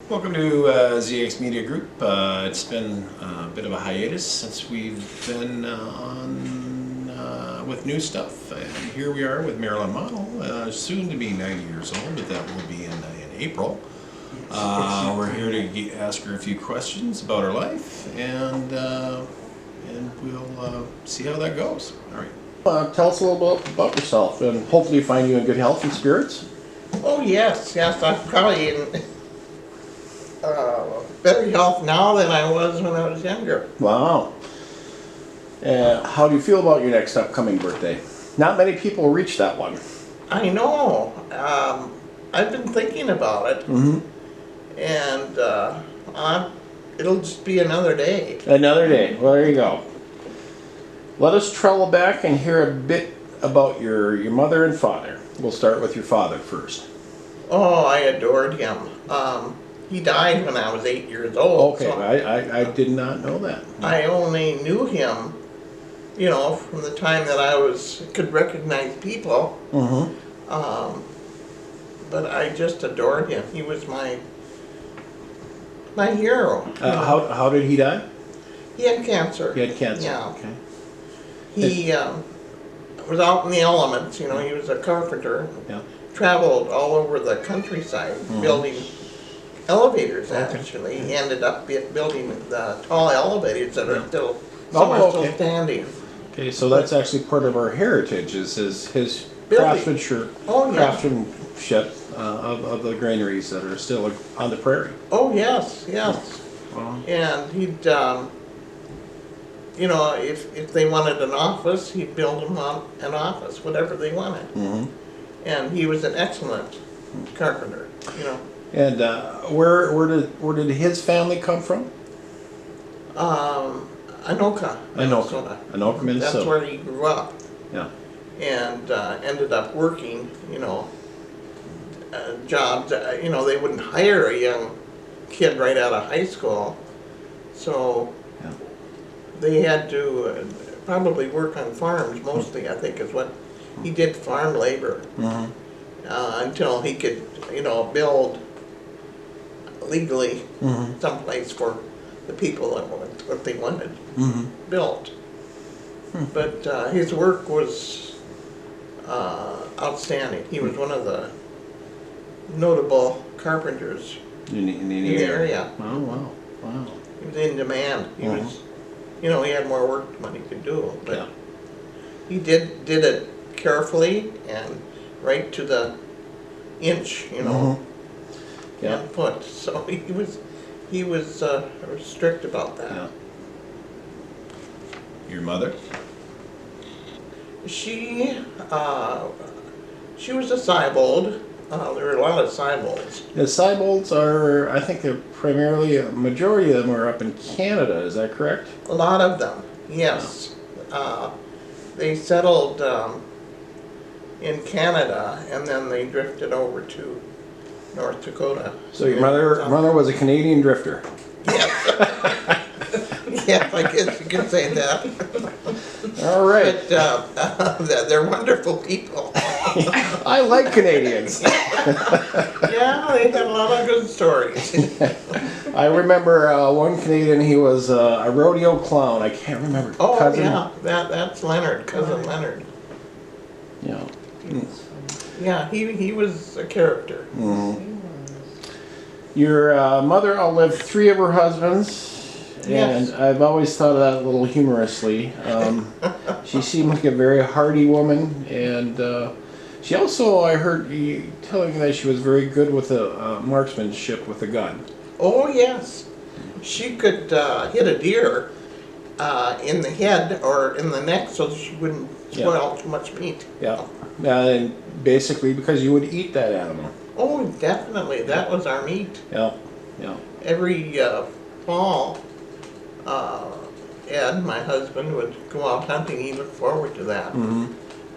Welcome to ZX Media Group. It's been a bit of a hiatus since we've been on with new stuff, and here we are with Marilyn, Motl, soon to be 90 years old, but that will be in April. We're here to ask her a few questions about her life, and we'll see how that goes. All right. Tell us a little bit about yourself, and hopefully find you in good health and spirits. Oh yes, I'm probably in better health now than I was when I was younger. Wow. How do you feel about your next upcoming birthday? Not many people reach that one. I know. I've been thinking about it, and it'll just be another day. Another day. Well, there you go. Let us travel back and hear a bit about your mother and father. We'll start with your father first. Oh, I adored him. He died when I was 8 years old. Okay, so I did not know that. I only knew him, from the time that I could recognize people. But I just adored him. He was my hero. How did he die? He had cancer. He had cancer. Yeah. Okay. He was out in the elements. He was a carpenter. Yeah. Traveled all over the countryside building elevators. Actually, he ended up building the tall elevators that are still still standing. Okay, so that's actually part of our heritage, is his Building. craftsmanship, of the granaries that are still on the prairie. Oh yes, yes. Wow. And he'd, if they wanted an office, he'd build them an office, whatever they wanted. And he was an excellent carpenter. And where did his family come from? Anoka, Minnesota. Anoka, Minnesota. That's where he grew up. Yeah. And ended up working, jobs. They wouldn't hire a young kid right out of high school, so they had to probably work on farms mostly. I think is what he did, farm labor, until he could, build legally someplace for the people that wanted what they wanted built. But his work was outstanding. He was one of the notable carpenters in the area. Wow. He was in demand. He was, he had more work than he could do, but he did it carefully and right to the inch, and foot. So he was strict about that. Yeah. Your mother? She was a Seibold. There were a lot of Seibolds. The Seibolds are, I think, they're primarily, a majority of them are up in Canada. Is that correct? A lot of them, yes. They settled in Canada, and then they drifted over to North Dakota. So your mother was a Canadian drifter. Yes. Yeah, I guess you could say that. All right. But they're wonderful people. I like Canadians. Yeah, they have a lot of good stories. I remember one Canadian, he was a rodeo clown. I can't remember. Oh, Cousin? yeah, that's Leonard, cousin Leonard. Yeah. Yeah, he was a character. Your mother outlived 3 of her husbands. Yes. And I've always thought of that a little humorously. She seemed like a very hardy woman, and she also, I heard you telling me that she was very good with marksmanship with a gun. Oh yes, she could hit a deer in the head or in the neck so that she wouldn't spoil too much meat. Yeah, and basically because you would eat that animal. Oh, definitely, that was our meat. Yeah. Every fall, Ed, my husband, would go out hunting. He looked forward to that.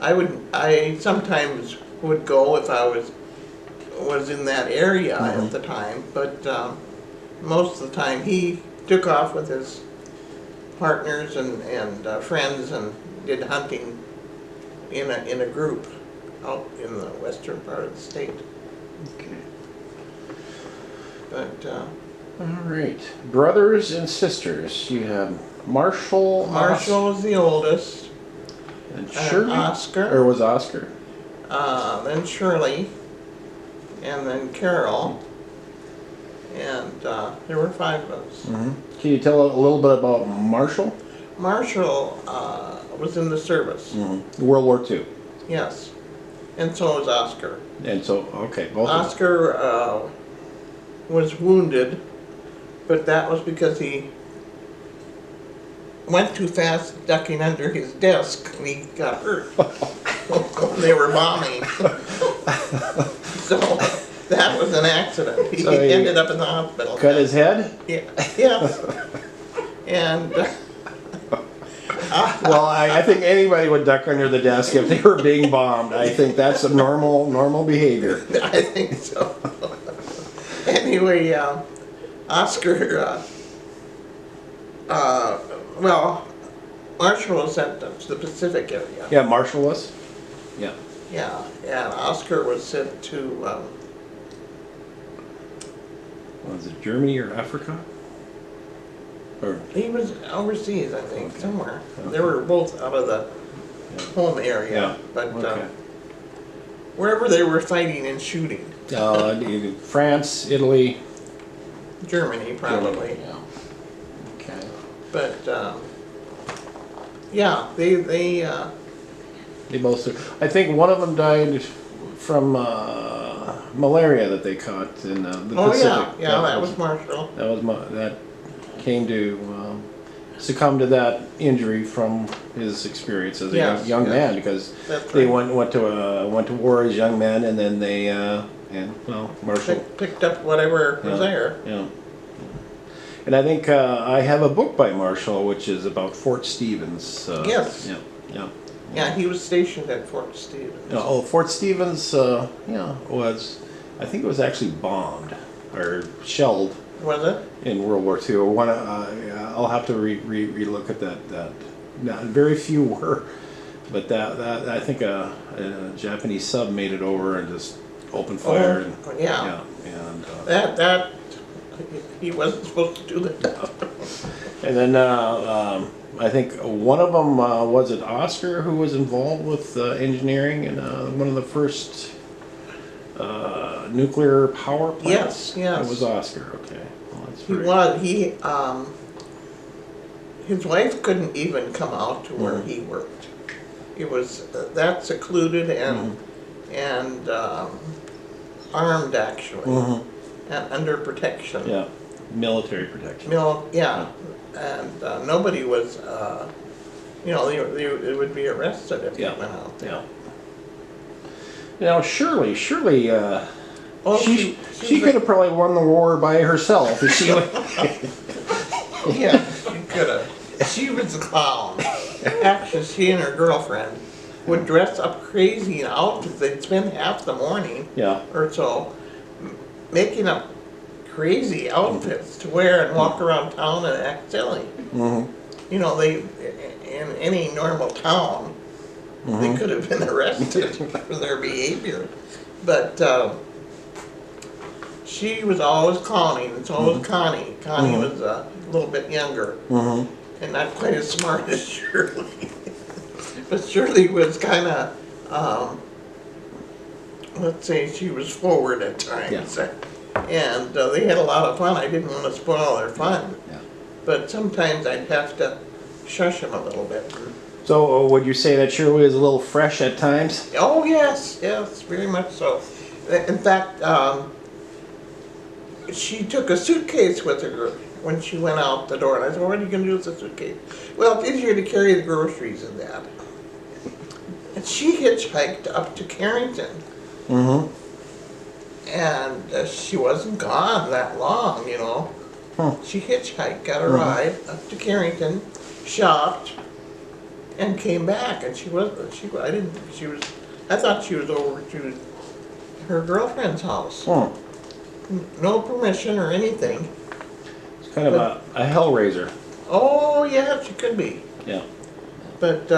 I sometimes would go if I was in that area at the time, but most of the time he took off with his partners and friends and did hunting in a group out in the western part of the state. Okay. But All right. Brothers and sisters. You have Marshall. Marshall was the oldest, And Shirley. Oscar. Or was Oscar? Then Shirley, and then Carol, and there were 5 of us. Mm-hmm. Can you tell a little bit about Marshall? Marshall was in the service, Mm-hmm. World War II. yes, and so was Oscar. And so, okay, both of them. Oscar was wounded, but that was because he went too fast ducking under his desk and he got hurt. They were bombing. So that was an accident. He So he ended up in the hospital. Cut his head? Yeah. Yes. And Well, I think anybody would duck under the desk if they were being bombed. I think that's a normal behavior. I think so. Anyway, Oscar, well, Marshall was sent to the Pacific area. Yeah, Marshall was? Yeah. Yeah, and Oscar was sent to, Was it Germany or Africa? Or, he was overseas, I think, Okay. somewhere. Okay. They were both out of the Yeah. home area, Yeah, but okay. wherever they were fighting and shooting, France, Italy. Germany probably. Yeah. Okay. But yeah, they They both. I think one of them died from malaria that they caught in the oh Pacific. yeah, that was Marshall. That came to succumb to that injury from his experience as a Yes, young yes. man, because That's they right. went to war as young men, and then they Marshall. Picked up whatever was there. Yeah. And I think I have a book by Marshall, which is about Fort Stevens. Yes. Yeah. Yeah. Yeah, he was stationed at Fort Stevens. Fort Stevens, was, I think it was actually bombed or shelled Was it? in World War II. I'll have to re-look at that. Not very few were, but that I think a Japanese sub made it over and just opened fire. And, Yeah. and That he wasn't supposed to do that. and then I think one of them was it Oscar, who was involved with engineering and one of the first nuclear power plants. Yes, yes. It was Oscar. Okay, well, that's He very- was his wife couldn't even come out to where Mhm. he worked. It was that secluded and armed actually, Mhm. and under protection. Yeah, military protection. Yeah, and nobody was, they would be arrested if Yeah. they went out there. Yeah. Now Shirley, Oh, she she could have probably won the war by herself if she. Yeah, she could have. She was a clown. Actually, she and her girlfriend would dress up crazy in outfits. They'd spend half the morning Yeah. or so making up crazy outfits to wear and walk around town and act silly. Mm-hmm. You know, they in any normal town, they could have been arrested for their behavior. But she was always clowning, and so was Connie. Connie was a little bit younger Mm-hmm. and not quite as smart as Shirley. But Shirley was kind of, let's say she was forward at times. Yeah. And they had a lot of fun. I didn't want to spoil their fun. Yeah. But sometimes I'd have to shush them a little bit. So would you say that Shirley is a little fresh at times? Oh, yes, yes, very much so. In fact, she took a suitcase with her when she went out the door. And I said, well, what are you going to do with the suitcase? Well, it's easier to carry the groceries in that. And she hitchhiked up to Carrington. Mm-hmm. And she wasn't gone that long, you know. Huh. She hitchhiked, got a ride up to Carrington, shopped, and came back. And I thought she was over to her girlfriend's house. Oh, No permission or anything. it's kind of a hellraiser. Oh, yeah, she could be. Yeah. But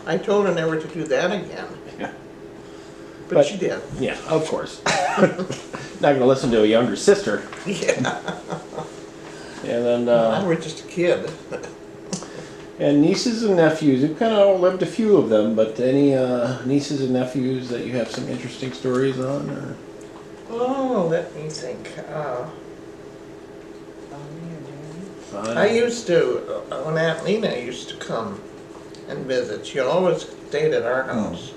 I told her never to do that again. Yeah. But she did. Yeah, of course. not gonna listen to a younger sister. Yeah, And then, I was just a kid. and nieces and nephews. We've kind of outlived a few of them, but any nieces and nephews that you have some interesting stories on? Or? Oh, let me think. I used to, when Aunt Lena used to come and visit, she always stayed at our house.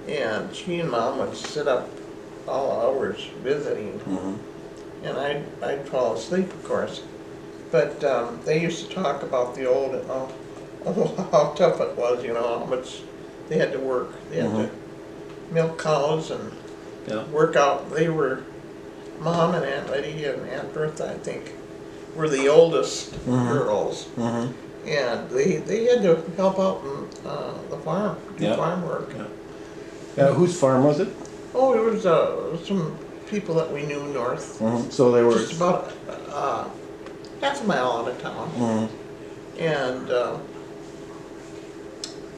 And she and Mom would sit up all hours visiting. And I'd fall asleep, of course. But they used to talk about the old, how tough it was, you know, how much they had to work. They had to milk cows and work out. They were, Mom and Aunt Letty and Aunt Bertha, I think, were the oldest girls. And they had to help out in the farm, do farm work. Whose farm was it? Oh, it was some people that we knew north. So they were Just about half a mile out of town. And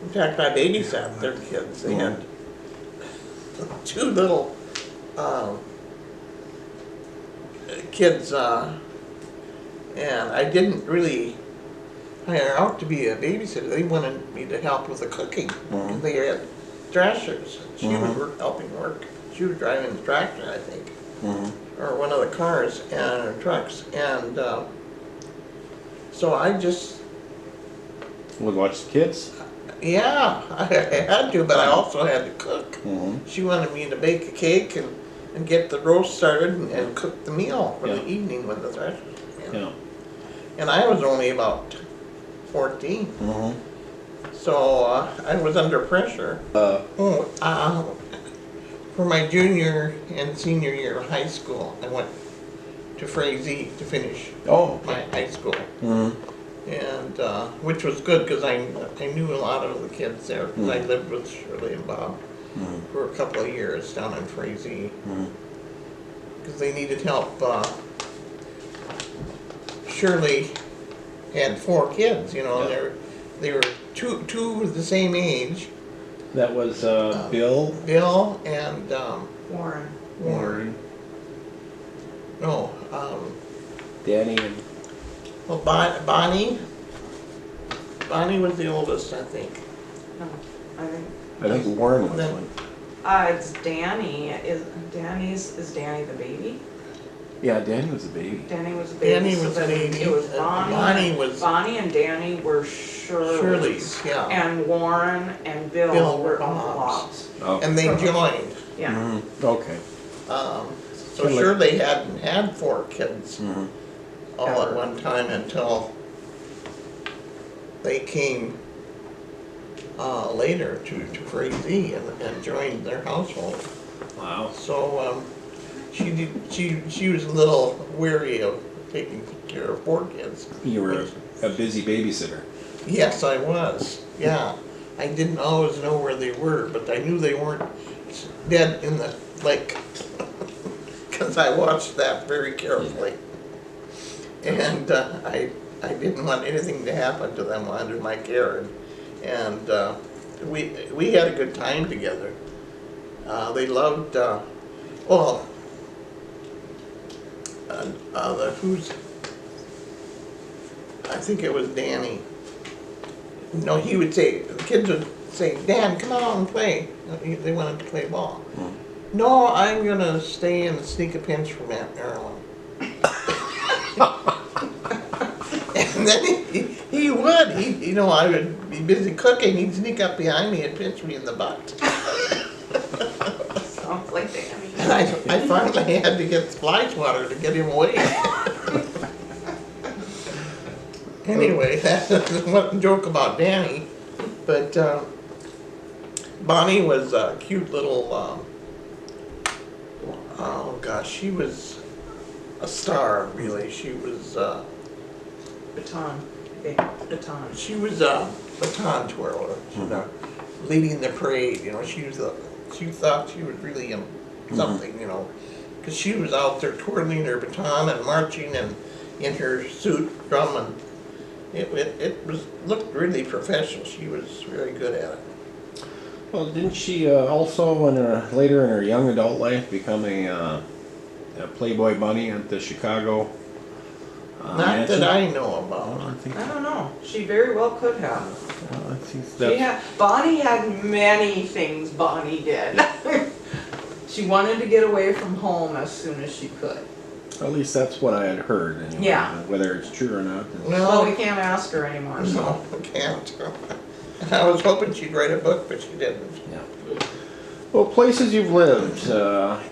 in fact, I babysat their kids. They had two little kids, and I didn't really hire out to be a babysitter. They wanted me to help with the cooking. And they had thrashers. She was helping work. She was driving the tractor, I think, or one of the cars and trucks. And so I just would watch the kids. Yeah, I had to, but I also had to cook. She wanted me to bake a cake and get the roast started and cook the meal for the evening when the thrashers came. And I was only about 14. So I was under pressure. For my junior and senior year of high school, I went to Frazee to finish my high school. And which was good because I knew a lot of the kids there because I lived with Shirley and Bob for a couple of years down in Frazee because they needed help. Shirley had 4 kids, you know, they were two the same age. That was Bill and Warren. No, Danny and well, Bonnie was the oldest, I think. No, I I think Warren was Then- one. it's Danny. Is Danny the baby? Yeah, Danny was a baby. Danny was the baby. Danny so was then the baby, It was and Bonnie. Bonnie and Danny were Shirley's, yeah. And Warren and Bill were Uncle Bob's. Oh. And they joined. Yeah. Okay. So Shirley hadn't had 4 kids all at one time until they came later to Frazee and joined their household. Wow. So she was a little weary of taking care of 4 kids. You were a busy babysitter. Yes, I was. Yeah, I didn't always know where they were, but I knew they weren't dead in the lake because I watched that very carefully. And I didn't want anything to happen to them under my care. And we had a good time together. They loved, I think it was Danny. No, he would say, the kids would say, Dan, come out and play. They wanted to play ball. No, I'm gonna stay and sneak a pinch from Aunt Marilyn. And then he would, I would be busy cooking, he'd sneak up behind me and pinch me in the butt. Sounds like Danny. And I finally had to get splash water to get him away. Anyway, that's one joke about Danny, but Bonnie was a cute little, oh gosh, she was a star, really. She was, Baton. she was a baton twirler, leading the parade, she thought she was really something, because she was out there twirling her baton and marching and in her suit, drumming. It looked really professional. She was very good at it. Well, didn't she also, later in her young adult life, become a Playboy Bunny at the Chicago Not mansion? that I know Oh, about. I think, I don't know, she very well could have. I think She that's, had, Bonnie had many things Bonnie did. She wanted to get away from home as soon as she could. at least that's what I had heard anyway. Yeah. Whether it's true or not. Well, we can't ask her anymore, so. No, I can't. I was hoping she'd write a book, but she didn't. Yeah. Well, places you've lived,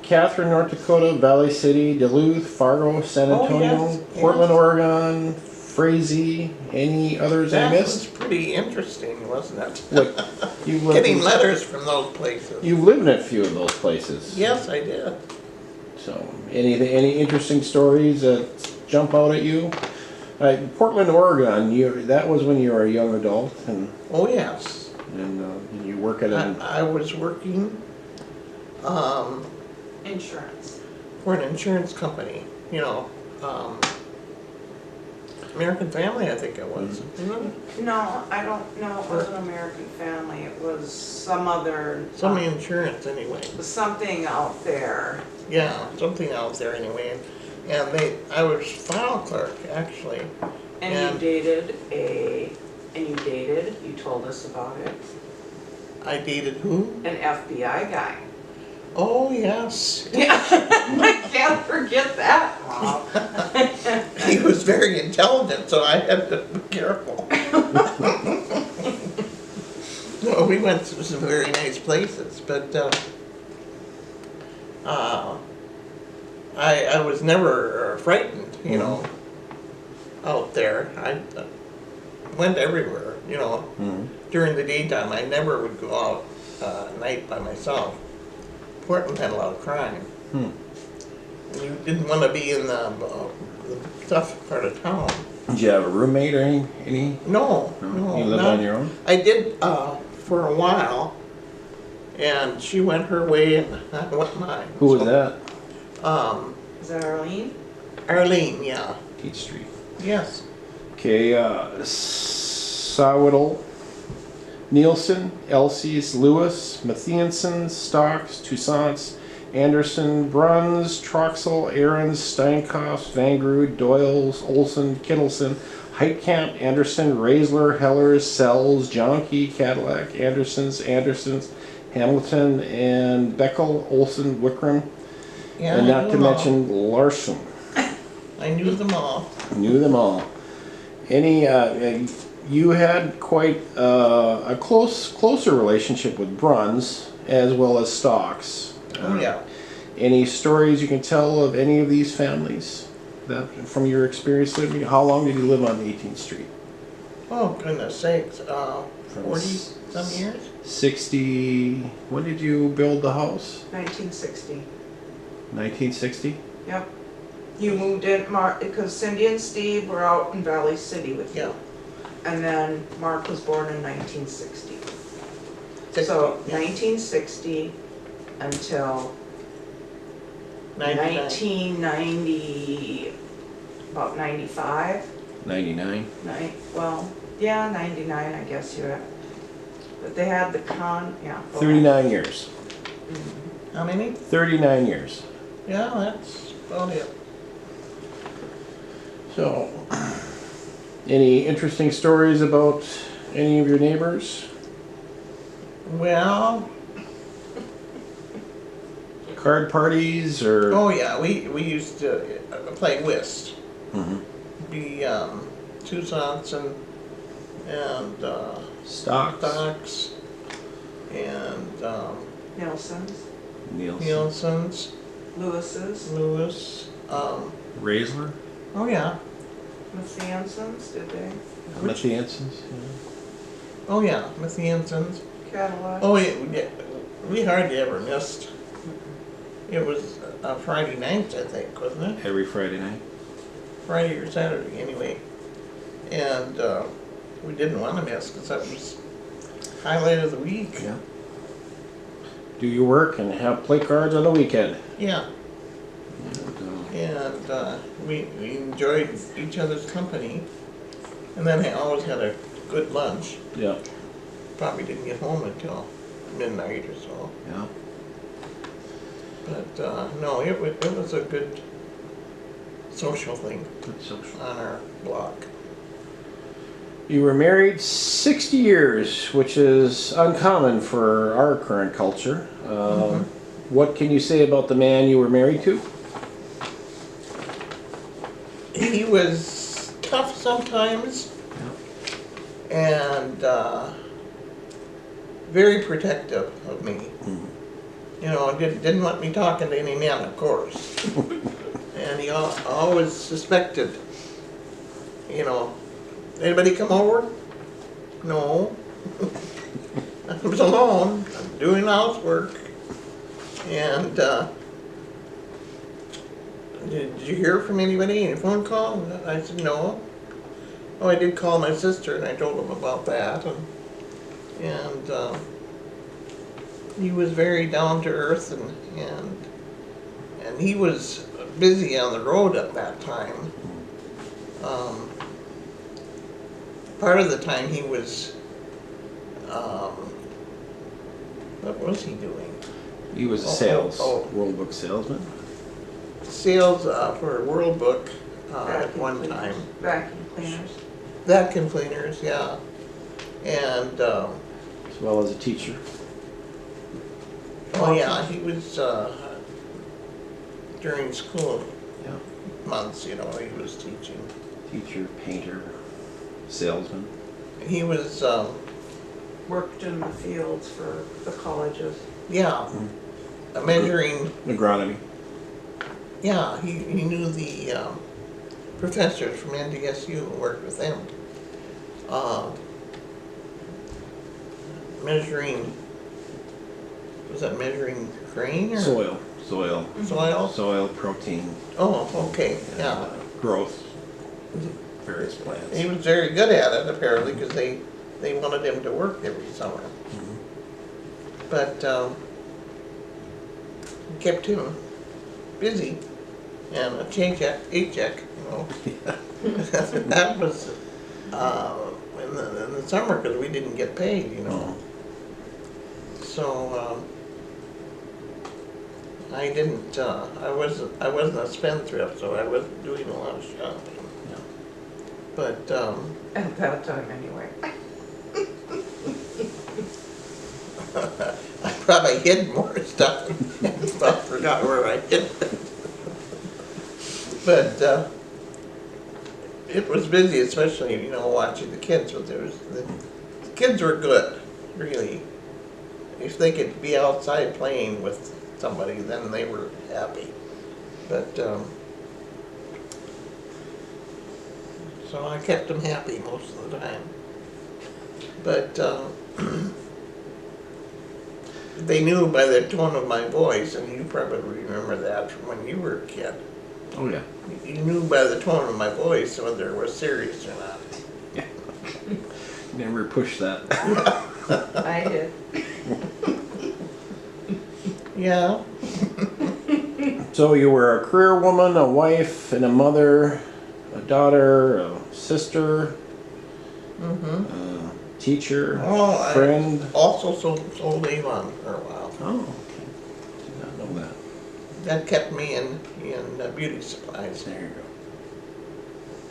Catherine, North Dakota, Valley City, Duluth, Fargo, San Oh, Antonio, yes, Portland, yes. Oregon, Frazee, any others I That missed? was pretty interesting, wasn't it? What, you've lived Getting in, letters from those places. you've lived in a few of those places. Yes, I did. So, any interesting stories that jump out at you? Portland, Oregon, that was when you were a young adult, and Oh, yes. you work at an I was working Insurance. for an insurance company, American Family, I think it was. Remember? No, I don't know, it wasn't American Family, it was some other. Some insurance anyway. Something out there. Yeah, something out there anyway. And I was file clerk, actually. And you told us about it, I dated who? an FBI guy. Oh, yes. Yeah, I can't forget that, Mom. He was very intelligent, so I had to be careful. No, we went to some very nice places, but I was never frightened, out there. I went everywhere, During the daytime, I never would go out at night by myself. Portland had a lot of crime. And you didn't want to be in the tough part of town. Did you have a roommate or any? No, You lived not- on your own? I did for a while, and she went her way and I went mine. Who was So, that? Is that Arlene? Arlene, yeah. Peach Street. Yes. Okay, Sawittle, Nielsen, Elsie's, Lewis, Matthiasson, Stocks, Toussaint's, Anderson, Bruns, Troxel, Aarons, Steinkoff, Vangrud, Doyles, Olson, Kittleson, Heitkamp, Anderson, Raisler, Hellers, Sells, Jonkey, Cadillac, Andersons, Hamilton, and Beckel, Olson, Wickram, Yeah, and I not knew to them all. mention Larson. I knew them all. Knew them all. Any, you had quite a closer relationship with Bruns as well as Stocks. Oh, yeah. Any stories you can tell of any of these families that, from your experience living? How long did you live on 18th Street? Oh, goodness sakes. 40-some years? 60. When did you build the house? 1960. 1960? Yep. You moved in, because Cindy and Steve were out in Valley City with you. Yeah. And then Mark was born in 1960. 60, So yeah. 1960 until 99. 1990, about 95. 99. Well, yeah, 99, I guess you're at. But they had the yeah. go 39 years. How many? 39 years. Yeah, that's about it. So, any interesting stories about any of your neighbors? Well, Card parties or? oh yeah, we used to play whist. Mhm. Be Toussaint's and Stocks. Stocks and Nelson's, Nielsen. Nielsen's, Lewis's, Lewis. Raisler. Oh yeah, Matthiason's, did they? Matthiasson's. oh yeah, Matthiason's. Cadillac. Oh yeah, we hardly ever missed. It was Friday nights, I think, wasn't it? Every Friday night. Friday or Saturday, anyway. And we didn't want to miss because that was highlight of the week. Yeah. Do your work and have play cards on the weekend. Yeah. And we enjoyed each other's company. And then I always had a good lunch. Yeah. Probably didn't get home until midnight or so. Yeah. But, no, it was a good social thing Good social. on our block. You were married 60 years, which is uncommon for our current culture. What can you say about the man you were married to? He was tough sometimes and very protective of me. You know, didn't want me talking to any men, of course. And he always suspected, you know, anybody come over? No. I was alone, I'm doing housework. And did you hear from anybody, any phone call? And I said, no. Oh, I did call my sister and I told him about that. And he was very down to earth and he was busy on the road at that time. Part of the time he was, what was he doing? He was a World Book salesman. Sales for World Book at one time. Vacuum cleaners. Vacuum cleaners, yeah. And, As well as a teacher. oh yeah, he was, during school Yeah. months, you know, he was teaching. Teacher, painter, salesman. He was, Worked in the fields for the colleges. yeah, measuring, Agronomy. yeah, he knew the professors from NDSU and worked with them. Measuring, was that measuring grain or? Soil. Soil? Soil, protein, Oh, okay, yeah. growth, various plants. He was very good at it apparently because they wanted him to work every summer. But kept him busy and a paycheck, you know. That was in the summer because we didn't get paid, you know. So I didn't. I wasn't a spendthrift, so I wasn't doing a lot of shopping. No. But At that time, anyway. I probably hid more stuff and forgot where I hid it. But it was busy, especially, you know, watching the kids. But the kids were good, really. If they could be outside playing with somebody, then they were happy. But so I kept them happy most of the time. But they knew by the tone of my voice, and you probably remember that from when you were a kid. Oh yeah. You knew by the tone of my voice whether it was serious or not. Yeah. Never pushed that. I did. Yeah. So you were a career woman, a wife, and a mother, a daughter, a sister, teacher, Oh, friend. I also sold Avon for a while. Oh, okay. Did not know that. That kept me in beauty supplies There you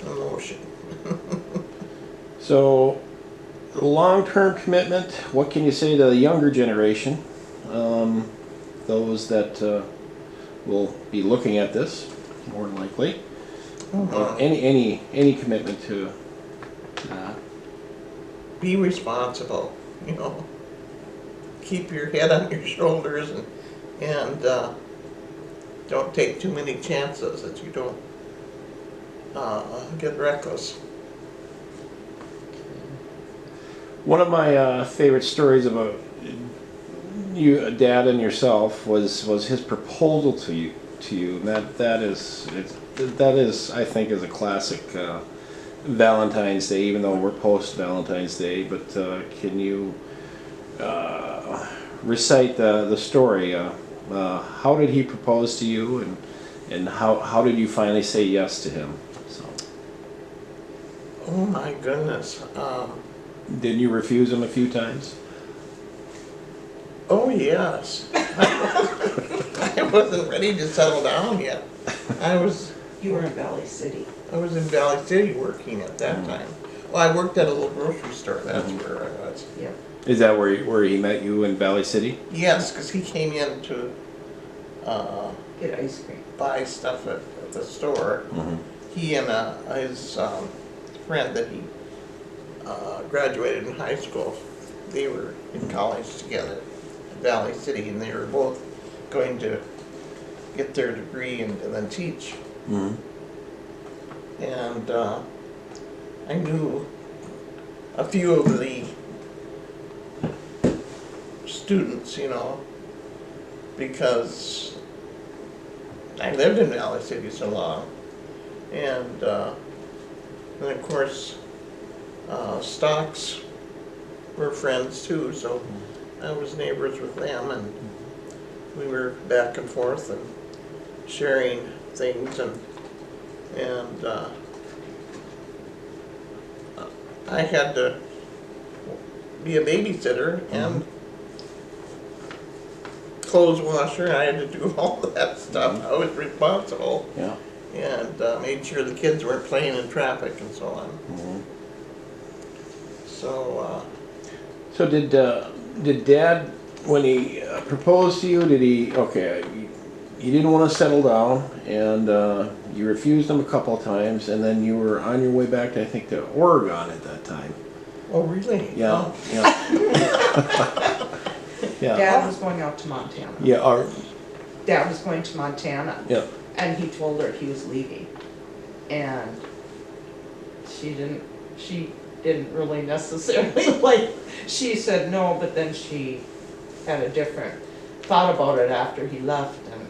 go. and lotion. So, long-term commitment, what can you say to the younger generation? Those that will be looking at this, more than likely. Any commitment to that? Be responsible, you know. Keep your head on your shoulders and don't take too many chances that you don't get reckless. One of my favorite stories about you, Dad, and yourself was his proposal to you, and that is I think is a classic Valentine's Day, even though we're post Valentine's Day. But can you recite the story? How did he propose to you, and how did you finally say yes to him? So, Oh my goodness. didn't you refuse him a few times? Oh yes. I I wasn't ready to settle down yet. I was You were in Valley City. in Valley City working at that time. Well, I worked at a little grocery store, that's where I was. Yeah. Is that where he met you in Valley City? Yes, because he came in to Get ice cream. buy stuff at the store. He and his friend that he graduated in high school, they were in college together at Valley City, and they were both going to get their degree and then teach. And I knew a few of the students, you know, because I lived in Valley City so long. And of course, Stocks were friends too, so I was neighbors with them, and we were back and forth and sharing things, and I had to be a babysitter and clothes washer, and I had to do all that stuff. I was responsible. Yeah. And made sure the kids weren't playing in traffic and so on. So did Dad, when he proposed to you, did he, okay, you didn't want to settle down, and you refused him a couple of times, and then you were on your way back to, I think, to Oregon at that time. Oh, really? Yeah, Oh. yeah. Dad was going out to Montana. Yeah, Dad was going to Montana. yeah. And he told her he was leaving. And she didn't really necessarily like, she said no, but then she had a different thought about it after he left and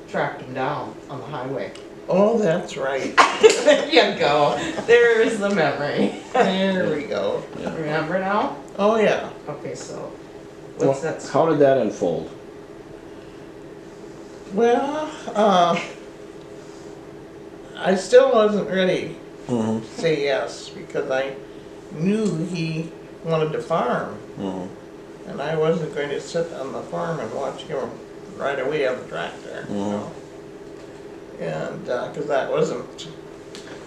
tracked him down on the highway. Oh, that's right. There you go. There is the memory. There we go. Remember now? Oh, yeah. Okay, so Well, what's that? how did that unfold? Well, I still wasn't ready to say yes, because I knew he wanted to farm. And I wasn't going to sit on the farm and watch him ride away on the tractor. You know? And because that wasn't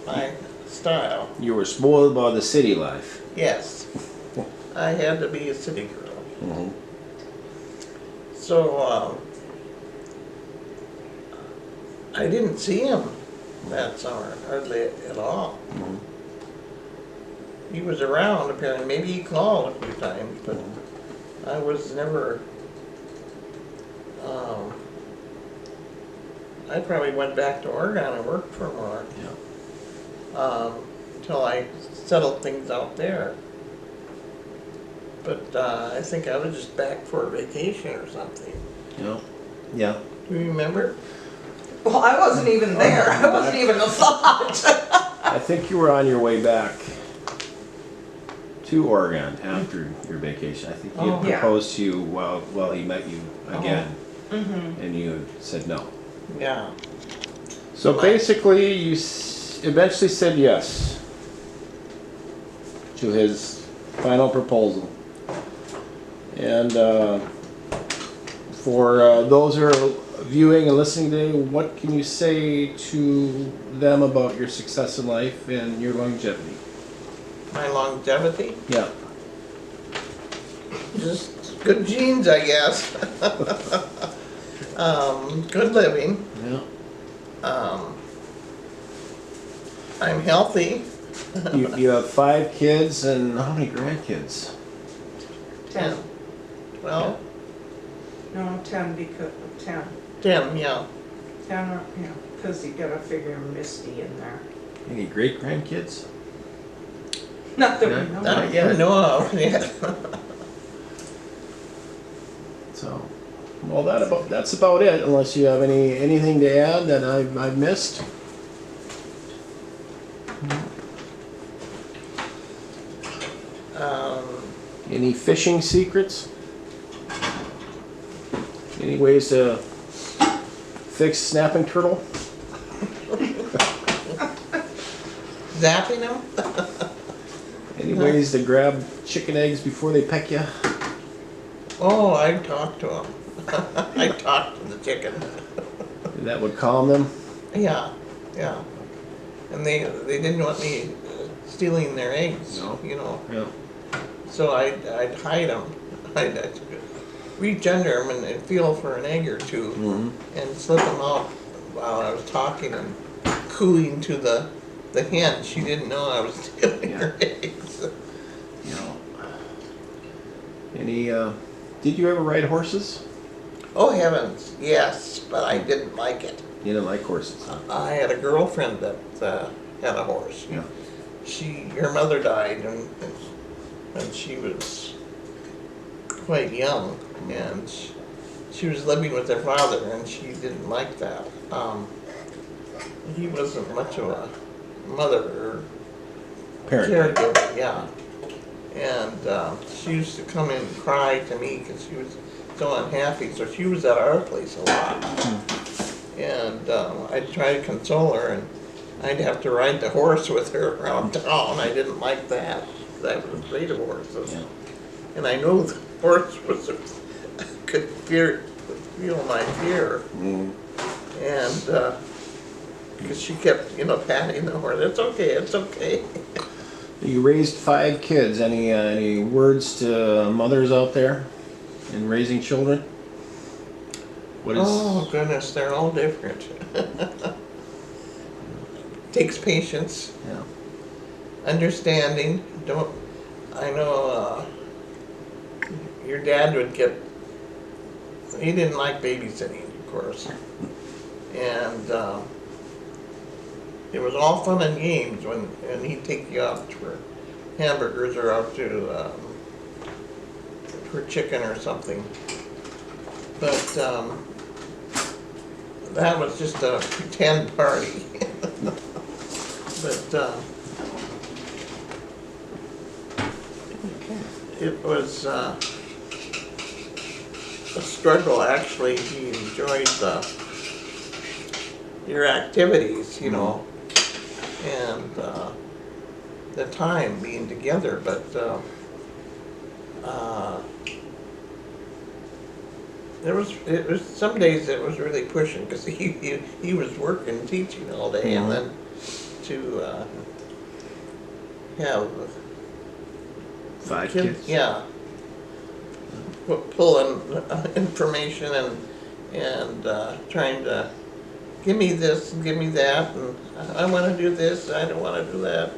my style. You were spoiled by the city life. Yes, I had to be a city girl. So I didn't see him that summer, hardly at all. He was around apparently, maybe he called a few times, but I was never, I probably went back to Oregon and worked for more. Until I settled things out there. But I think I was just back for a vacation or something. Yeah. Yeah. Do you remember? Well, I wasn't even there. I wasn't even a thought. I think you were on your way back to Oregon after your vacation. I think he had Oh. Yeah. proposed to you while he met you again, Mm-hmm. and you said no. Yeah. So basically, you eventually said yes to his final proposal. And for those who are viewing and listening today, what can you say to them about your success in life and your longevity? My longevity? Yeah. Just good genes, I guess. Good living. Yeah. I'm healthy. You have 5 kids and how many grandkids? 10. Well, No, 10 because, 10. 10, yeah. 10 or, yeah, because you gotta figure Misty in there. Any great grandkids? Not that Yeah, we know Not of. yet, no, yeah. So, well, that's about it. Unless you have anything to add that I've missed. Any fishing secrets? Any ways to fix snapping turtle? Zapping them? Any ways to grab chicken eggs before they peck you? Oh, I'd talk to them. I talked to the chicken. That would calm them? Yeah, yeah. And they didn't want me stealing their eggs, No. you know. Yeah. So I'd hide them. I'd reach under them and feel for an egg or two Mm-hmm. and slip them out while I was talking and cooing to the hen. She didn't know I was stealing her eggs. You know. Any, did you ever ride horses? Oh heavens, yes, but I didn't like it. You didn't like horses? I had a girlfriend that had a horse. Yeah. Her mother died and she was quite young, and she was living with her father, and she didn't like that. He wasn't much of a mother or Parent. caregiver, yeah. And she used to come in and cry to me because she was so unhappy. So she was at our place a lot, and I'd try to console her, and I'd have to ride the horse with her around town. I didn't like that. I was afraid of horses. Yeah. And I know the horse could feel my fear. Mm. And because she kept, patting the horse. It's okay, it's okay. You raised 5 kids. Any words to mothers out there in raising children? What is? Oh goodness, they're all different. Takes patience, Yeah. understanding. I know your dad would get. He didn't like babysitting, of course, and it was all fun and games when he'd take you out for hamburgers or out to for chicken or something. But that was just a pretend party. But it was a struggle, actually. He enjoyed your activities, and the time being together, but it was some days it was really pushing because he was working, teaching all day, and then to have 5 kids. yeah, pulling information and trying to give me this and give me that, and I want to do this, I don't want to do that,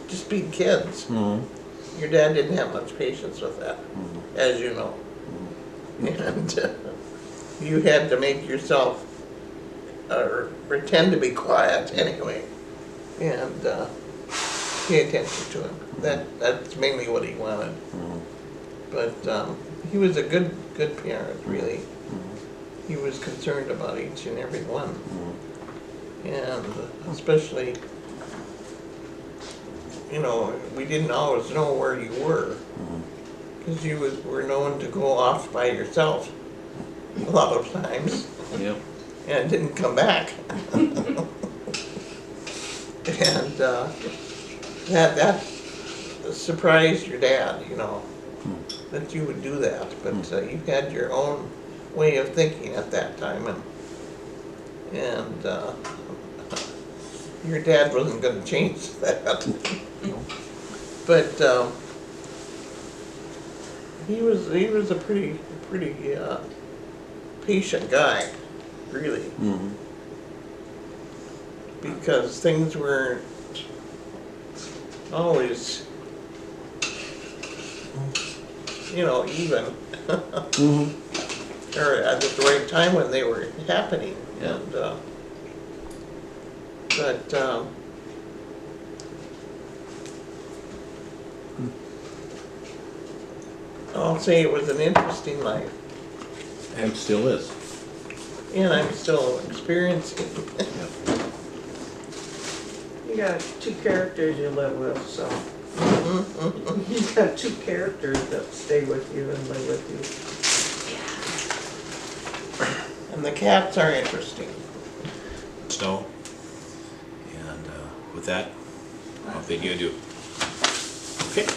just being kids. Mm-hmm. Your dad didn't have much patience with that, as you know. And you had to make yourself, or pretend to be quiet anyway, and pay attention to him. That's mainly what he wanted. But he was a good parent, really. He was concerned about each and every one. And especially, we didn't always know where you were. Because you were known to go off by yourself a lot of times. Yep. And didn't come back. And that surprised your dad, that you would do that. But you had your own way of thinking at that time, and your dad wasn't going to change that. But he was a pretty patient guy, really, because things weren't always even or at the right time when they were happening. Yeah. And but I'll say it was an interesting life, And still is. and I'm still experiencing. You got 2 characters you live with, so. You got 2 characters that stay with you and live with you. And the cats are interesting. Snow. And with that, I'll bid you adieu. Okay.